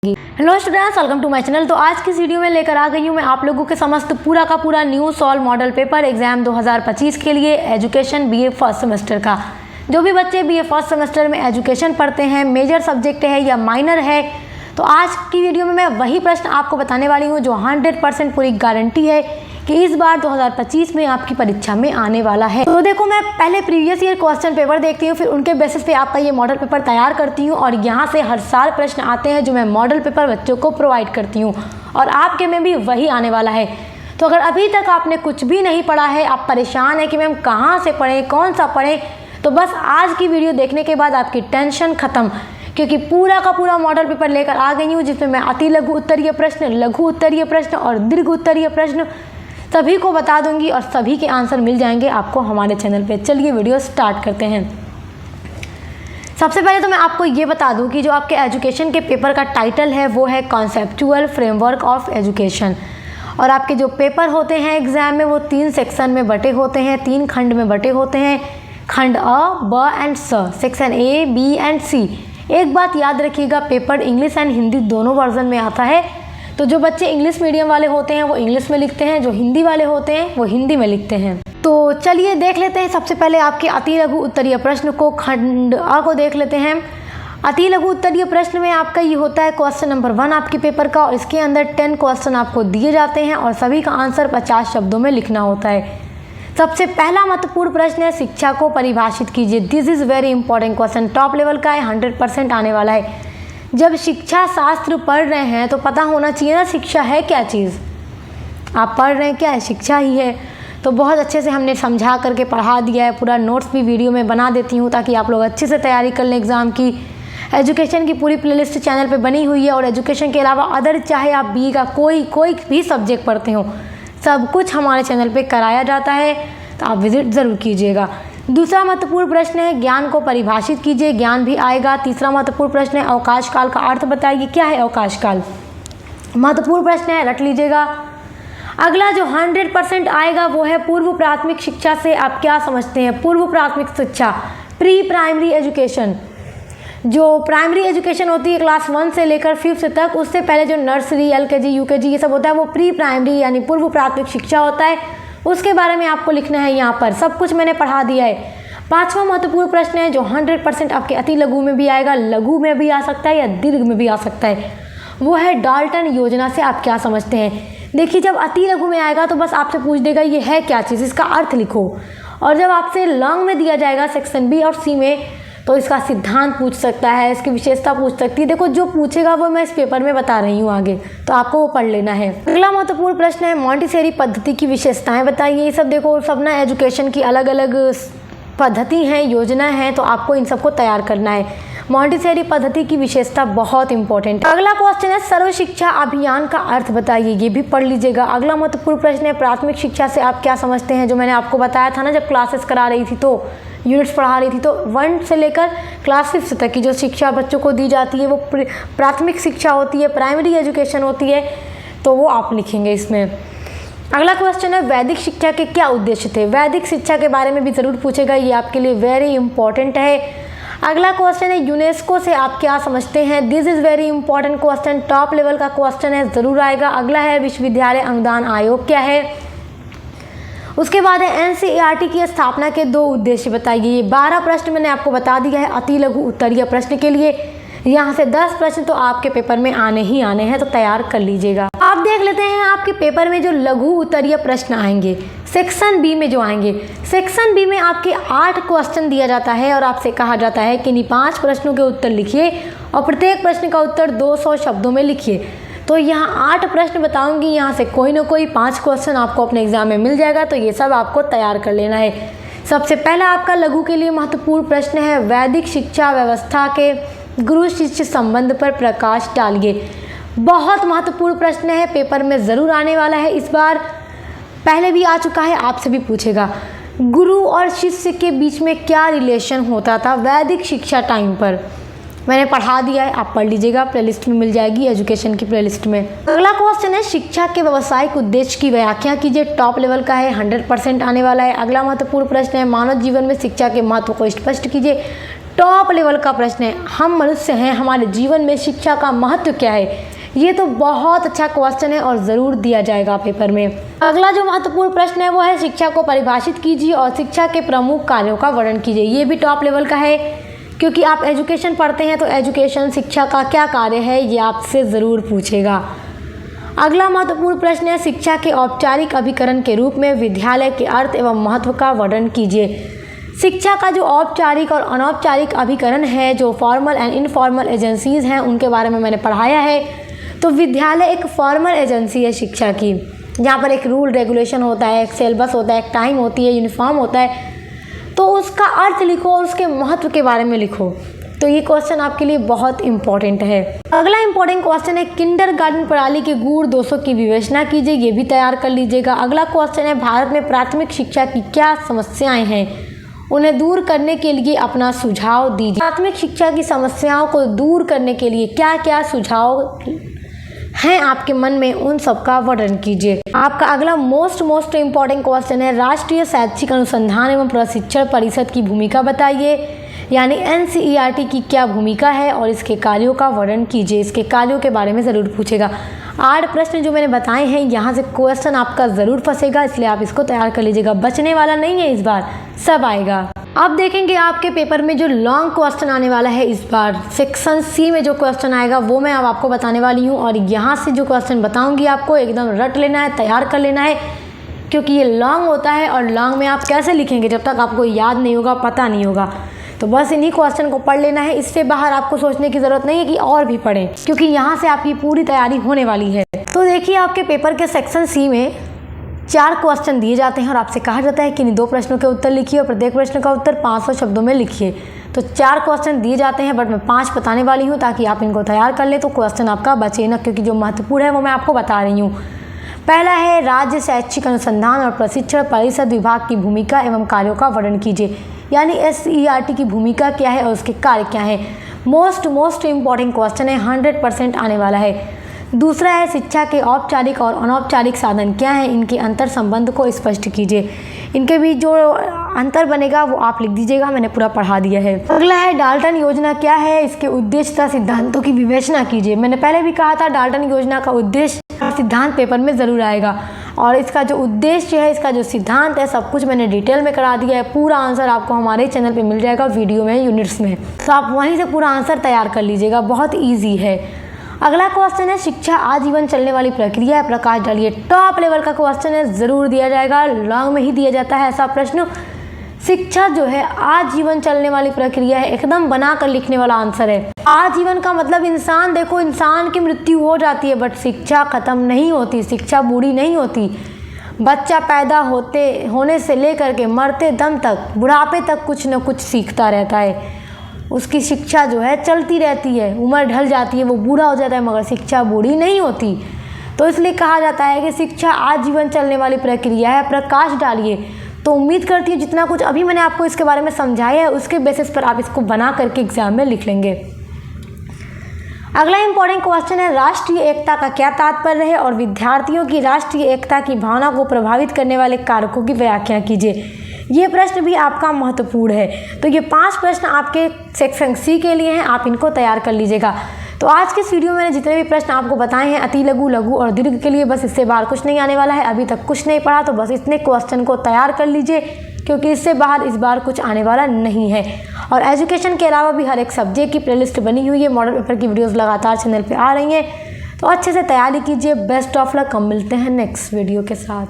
Hello students, welcome to my channel. तो आज की वीडियो में लेकर आ गई हूँ मैं आप लोगों के समस्त पूरा का पूरा new solve model paper exam 2025 के लिए एजुकेशन बीए फर्स्ट सेमेस्टर का। जो भी बच्चे बीए फर्स्ट सेमेस्टर में एजुकेशन पढ़ते हैं, मेजर सब्जेक्ट है या माइनर है, तो आज की वीडियो में मैं वही प्रश्न आपको बताने वाली हूँ जो 100% पूरी गारंटी है कि इस बार 2025 में आपकी परीक्षा में आने वाला है। तो देखो, मैं पहले प्रीवियस ईयर क्वेश्चन पेपर देखती हूँ, फिर उनके बेसिस पे आपका ये मॉडल पेपर तैयार करती हूँ और यहाँ से हर साल प्रश्न आते हैं जो मैं मॉडल पेपर बच्चों को प्रोवाइड करती हूँ और आपके में भी वही आने वाला है। तो अगर अभी तक आपने कुछ भी नहीं पढ़ा है, आप परेशान हैं कि मैम कहाँ से पढ़ें, कौन सा पढ़ें, तो बस आज की वीडियो देखने के बाद आपकी टेंशन खत्म, क्योंकि पूरा का पूरा मॉडल पेपर लेकर आ गई हूँ जिसमें मैं अति लघु उत्तरीय प्रश्न, लघु उत्तरीय प्रश्न और दीर्घ उत्तरीय प्रश्न सभी को बता दूंगी और सभी के आंसर मिल जाएंगे आपको हमारे चैनल पे। चलिए वीडियो स्टार्ट करते हैं। सबसे पहले तो मैं आपको ये बता दूं कि जो आपके एजुकेशन के पेपर का टाइटल है वो है कॉन्सेप्चुअल फ्रेमवर्क ऑफ एजुकेशन, और आपके जो पेपर होते हैं एग्जाम में वो 3 सेक्शन में बटे होते हैं, 3 खंड में बटे होते हैं। खंड अ, ब एंड स, सेक्शन ए, बी एंड सी। एक बात याद रखिएगा, पेपर इंग्लिश एंड हिंदी दोनों वर्जन में आता है। तो जो बच्चे इंग्लिश मीडियम वाले होते हैं वो इंग्लिश में लिखते हैं, जो हिंदी वाले होते हैं वो हिंदी में लिखते हैं। तो चलिए देख लेते हैं। सबसे पहले आपके अति लघु उत्तरीय प्रश्न को, खंड अ को देख लेते हैं। अति लघु उत्तरीय प्रश्न में आपका ये होता है क्वेश्चन नंबर 1 आपके पेपर का, और इसके अंदर 10 क्वेश्चन आपको दिए जाते हैं और सभी का आंसर 50 शब्दों में लिखना होता है। सबसे पहला महत्वपूर्ण प्रश्न है शिक्षा को परिभाषित कीजिए। This is very important question, top level का है, 100% आने वाला है। जब शिक्षा शास्त्र पढ़ रहे हैं तो पता होना चाहिए ना शिक्षा है क्या चीज़। आप पढ़ रहे हैं क्या है, शिक्षा ही है। तो बहुत अच्छे से हमने समझा करके पढ़ा दिया है, पूरा नोट्स भी वीडियो में बना देती हूँ ताकि आप लोग अच्छे से तैयारी कर लें एग्ज़ाम की। एजुकेशन की पूरी प्लेलिस्ट चैनल पे बनी हुई है और एजुकेशन के अलावा अदर चाहे आप बी का कोई भी सब्जेक्ट पढ़ते हो, सब कुछ हमारे चैनल पे कराया जाता है, तो आप विजिट ज़रूर कीजिएगा। दूसरा महत्वपूर्ण प्रश्न है ज्ञान को परिभाषित कीजिए, ज्ञान भी आएगा। तीसरा महत्वपूर्ण प्रश्न है अवकाश काल का अर्थ बताइए, क्या है अवकाश काल, महत्वपूर्ण प्रश्न है, रट लीजिएगा। अगला जो 100% आएगा वो है पूर्व प्राथमिक शिक्षा से आप क्या समझते हैं। पूर्व प्राथमिक शिक्षा, प्री प्राइमरी एजुकेशन, जो प्राइमरी एजुकेशन होती है क्लास 1 से लेकर 5th तक, उससे पहले जो नर्सरी, LKG, UKG ये सब होता है वो प्री प्राइमरी यानी पूर्व प्राथमिक शिक्षा होता है। उसके बारे में आपको लिखना है, यहाँ पर सब कुछ मैंने पढ़ा दिया है। 5वां महत्वपूर्ण प्रश्न है जो 100% आपके अति लघु में भी आएगा, लघु में भी आ सकता है या दीर्घ में भी आ सकता है, वो है डाल्टन योजना से आप क्या समझते हैं। देखिए, जब अति लघु में आएगा तो बस आपसे पूछ देगा ये है क्या चीज़, इसका अर्थ लिखो। और जब आपसे लॉन्ग में दिया जाएगा सेक्शन बी और सी में, तो इसका सिद्धांत पूछ सकता है, इसकी विशेषता पूछ सकती है। देखो, जो पूछेगा वो मैं इस पेपर में बता रही हूँ आगे, तो आपको वो पढ़ लेना है। अगला महत्वपूर्ण प्रश्न है मॉन्टेसरी पद्धति की विशेषताएं बताइए। ये सब देखो, सब ना एजुकेशन की अलग अलग पद्धति हैं, योजना है, तो आपको इन सबको तैयार करना है। मॉन्टेसरी पद्धति की विशेषता बहुत इंपॉर्टेंट है। अगला क्वेश्चन है सर्व शिक्षा अभियान का अर्थ बताइए, ये भी पढ़ लीजिएगा। अगला महत्वपूर्ण प्रश्न है प्राथमिक शिक्षा से आप क्या समझते हैं, जो मैंने आपको बताया था ना जब क्लासेस करा रही थी, तो यूनिट्स पढ़ा रही थी, तो 1 से लेकर क्लास 5 तक की जो शिक्षा बच्चों को दी जाती है वो प्राथमिक शिक्षा होती है, प्राइमरी एजुकेशन होती है, तो वो आप लिखेंगे इसमें। अगला क्वेश्चन है वैदिक शिक्षा के क्या उद्देश्य थे। वैदिक शिक्षा के बारे में भी ज़रूर पूछेगा, ये आपके लिए वेरी इंपॉर्टेंट है। अगला क्वेश्चन है यूनेस्को से आप क्या समझते हैं। This is very important question, top level का क्वेश्चन है, ज़रूर आएगा। अगला है विश्वविद्यालय अनुदान आयोग क्या है। उसके बाद है NCERT की स्थापना के 2 उद्देश्य बताइए। ये 12 प्रश्न मैंने आपको बता दिया है अति लघु उत्तरीय प्रश्न के लिए। यहाँ से 10 प्रश्न तो आपके पेपर में आने ही आने हैं, तो तैयार कर लीजिएगा। आप देख लेते हैं आपके पेपर में जो लघु उत्तरीय प्रश्न आएंगे सेक्शन बी में जो आएंगे। सेक्शन बी में आपके 8 क्वेश्चन दिया जाता है और आपसे कहा जाता है कि 5 प्रश्नों के उत्तर लिखिए और प्रत्येक प्रश्न का उत्तर 200 शब्दों में लिखिए। तो यहाँ 8 प्रश्न बताऊंगी, यहाँ से कोई ना कोई 5 क्वेश्चन आपको अपने एग्जाम में मिल जाएगा, तो ये सब आपको तैयार कर लेना है। सबसे पहला आपका लघु के लिए महत्वपूर्ण प्रश्न है वैदिक शिक्षा व्यवस्था के गुरु शिष्य संबंध पर प्रकाश डालिए। बहुत महत्वपूर्ण प्रश्न है, पेपर में ज़रूर आने वाला है इस बार, पहले भी आ चुका है, आपसे भी पूछेगा। गुरु और शिष्य के बीच में क्या रिलेशन होता था वैदिक शिक्षा टाइम पर, मैंने पढ़ा दिया है, आप पढ़ लीजिएगा, प्लेलिस्ट में मिल जाएगी एजुकेशन की प्लेलिस्ट में। अगला क्वेश्चन है शिक्षा के व्यावसायिक उद्देश्य की व्याख्या कीजिए, टॉप लेवल का है, 100% आने वाला है। अगला महत्वपूर्ण प्रश्न है मानव जीवन में शिक्षा के महत्व को स्पष्ट कीजिए, टॉप लेवल का प्रश्न है, हम मनुष्य हैं, हमारे जीवन में शिक्षा का महत्व क्या है। ये तो बहुत अच्छा क्वेश्चन है और ज़रूर दिया जाएगा पेपर में। अगला जो महत्वपूर्ण प्रश्न है वो है, शिक्षा को परिभाषित कीजिए और शिक्षा के प्रमुख कार्यों का वर्णन कीजिए। ये भी टॉप लेवल का है, क्योंकि आप एजुकेशन पढ़ते हैं तो एजुकेशन शिक्षा का क्या कार्य है ये आपसे ज़रूर पूछेगा। अगला महत्वपूर्ण प्रश्न है, शिक्षा के औपचारिक अभिकरण के रूप में विद्यालय के अर्थ एवं महत्व का वर्णन कीजिए। शिक्षा का जो औपचारिक और अनौपचारिक अभिकरण है, जो फॉर्मल एंड इनफॉर्मल एजेंसीज़ हैं, उनके बारे में मैंने पढ़ाया है। तो विद्यालय एक फॉर्मल एजेंसी है शिक्षा की, जहाँ पर एक रूल रेगुलेशन होता है, एक सिलेबस होता है, एक टाइम होती है, यूनिफॉर्म होता है। तो उसका अर्थ लिखो और उसके महत्व के बारे में लिखो। तो ये क्वेश्चन आपके लिए बहुत इंपॉर्टेंट है। अगला इंपॉर्टेंट क्वेश्चन है, किंडरगार्टन प्रणाली के गुण दोषों की विवेचना कीजिए। ये भी तैयार कर लीजिएगा। अगला क्वेश्चन है, भारत में प्राथमिक शिक्षा की क्या समस्याएं हैं, उन्हें दूर करने के लिए अपना सुझाव दीजिए। प्राथमिक शिक्षा की समस्याओं को दूर करने के लिए क्या क्या सुझाव हैं आपके मन में, उन सब का वर्णन कीजिए। आपका अगला मोस्ट इम्पॉर्टेंट क्वेश्चन है, राष्ट्रीय शैक्षिक अनुसंधान एवं प्रशिक्षण परिषद की भूमिका बताइए। यानी NCERT की क्या भूमिका है और इसके कार्यों का वर्णन कीजिए। इसके कार्यों के बारे में ज़रूर पूछेगा। 8 प्रश्न जो मैंने बताए हैं, यहाँ से क्वेश्चन आपका ज़रूर फंसेगा, इसलिए आप इसको तैयार कर लीजिएगा। बचने वाला नहीं है, इस बार सब आएगा। अब देखेंगे आपके पेपर में जो लॉन्ग क्वेश्चन आने वाला है इस बार, सेक्शन C में जो क्वेश्चन आएगा वो मैं अब आपको बताने वाली हूँ। और यहाँ से जो क्वेश्चन बताऊँगी आपको एकदम रट लेना है, तैयार कर लेना है, क्योंकि ये लॉन्ग होता है और लॉन्ग में आप कैसे लिखेंगे जब तक आपको याद नहीं होगा, पता नहीं होगा। तो बस इन्हीं क्वेश्चन को पढ़ लेना है। इससे बाहर आपको सोचने की ज़रूरत नहीं है कि और भी पढ़ें, क्योंकि यहाँ से आपकी पूरी तैयारी होने वाली है। तो देखिए, आपके पेपर के सेक्शन C में 4 क्वेश्चन दिए जाते हैं और आपसे कहा जाता है कि इन 2 प्रश्नों के उत्तर लिखिए और प्रत्येक प्रश्न का उत्तर 500 शब्दों में लिखिए। तो 4 क्वेश्चन दिए जाते हैं, बट मैं 5 बताने वाली हूँ ताकि आप इनको तैयार कर लें, तो क्वेश्चन आपका बचे ना, क्योंकि जो महत्वपूर्ण है वो मैं आपको बता रही हूँ। पहला है, राज्य शैक्षिक अनुसंधान और प्रशिक्षण परिषद विभाग की भूमिका एवं कार्यों का वर्णन कीजिए। यानी SCERT की भूमिका क्या है और उसके कार्य क्या है। मोस्ट इम्पॉर्टेंट क्वेश्चन है, 100% आने वाला है। दूसरा है, शिक्षा के औपचारिक और अनौपचारिक साधन क्या हैं, इनके अंतर संबंध को स्पष्ट कीजिए। इनके बीच जो अंतर बनेगा वो आप लिख दीजिएगा, मैंने पूरा पढ़ा दिया है। अगला है, डाल्टन योजना क्या है, इसके उद्देश्य तथा सिद्धांतों की विवेचना कीजिए। मैंने पहले भी कहा था, डाल्टन योजना का उद्देश्य सिद्धांत पेपर में ज़रूर आएगा, और इसका जो उद्देश्य है, इसका जो सिद्धांत है, सब कुछ मैंने डिटेल में करा दिया है। पूरा आंसर आपको हमारे चैनल पे मिल जाएगा, वीडियो में, यूनिट्स में, तो आप वहीं से पूरा आंसर तैयार कर लीजिएगा, बहुत ईजी है। अगला क्वेश्चन है, शिक्षा आजीवन चलने वाली प्रक्रिया है, प्रकाश डालिए। टॉप लेवल का क्वेश्चन है, ज़रूर दिया जाएगा, लॉन्ग में ही दिया जाता है ऐसा प्रश्न। शिक्षा जो है आजीवन चलने वाली प्रक्रिया है, एकदम बना कर लिखने वाला आंसर है। आजीवन का मतलब इंसान, देखो इंसान की मृत्यु हो जाती है, बट शिक्षा खत्म नहीं होती, शिक्षा बूढ़ी नहीं होती। बच्चा पैदा होने से लेकर के मरते दम तक, बुढ़ापे तक कुछ न कुछ सीखता रहता है। उसकी शिक्षा जो है चलती रहती है, उम्र ढल जाती है, वो बूढ़ा हो जाता है, मगर शिक्षा बूढ़ी नहीं होती। तो इसलिए कहा जाता है कि शिक्षा आजीवन चलने वाली प्रक्रिया है, प्रकाश डालिए। तो उम्मीद करती हूँ जितना कुछ अभी मैंने आपको इसके बारे में समझाया है, उसके बेसिस पर आप इसको बना करके एग्जाम में लिख लेंगे। अगला इंपॉर्टेंट क्वेश्चन है, राष्ट्रीय एकता का क्या तात्पर्य है और विद्यार्थियों की राष्ट्रीय एकता की भावना को प्रभावित करने वाले कारकों की व्याख्या कीजिए। ये प्रश्न भी आपका महत्वपूर्ण है। तो ये 5 प्रश्न आपके सेक्शन C के लिए हैं, आप इनको तैयार कर लीजिएगा। तो आज के इस वीडियो में मैंने जितने भी प्रश्न आपको बताए हैं अति लघु, लघु और दीर्घ के लिए, बस इससे बाहर कुछ नहीं आने वाला है। अभी तक कुछ नहीं पढ़ा तो बस इतने क्वेश्चन को तैयार कर लीजिए, क्योंकि इससे बाहर इस बार कुछ आने वाला नहीं है। और एजुकेशन के अलावा भी हर एक सब्जेक्ट की प्लेलिस्ट बनी हुई है, मॉडल पेपर की वीडियोज़ लगातार चैनल पर आ रही हैं, तो अच्छे से तैयारी कीजिए। बेस्ट ऑफ लक, हम मिलते हैं नेक्स्ट वीडियो के साथ।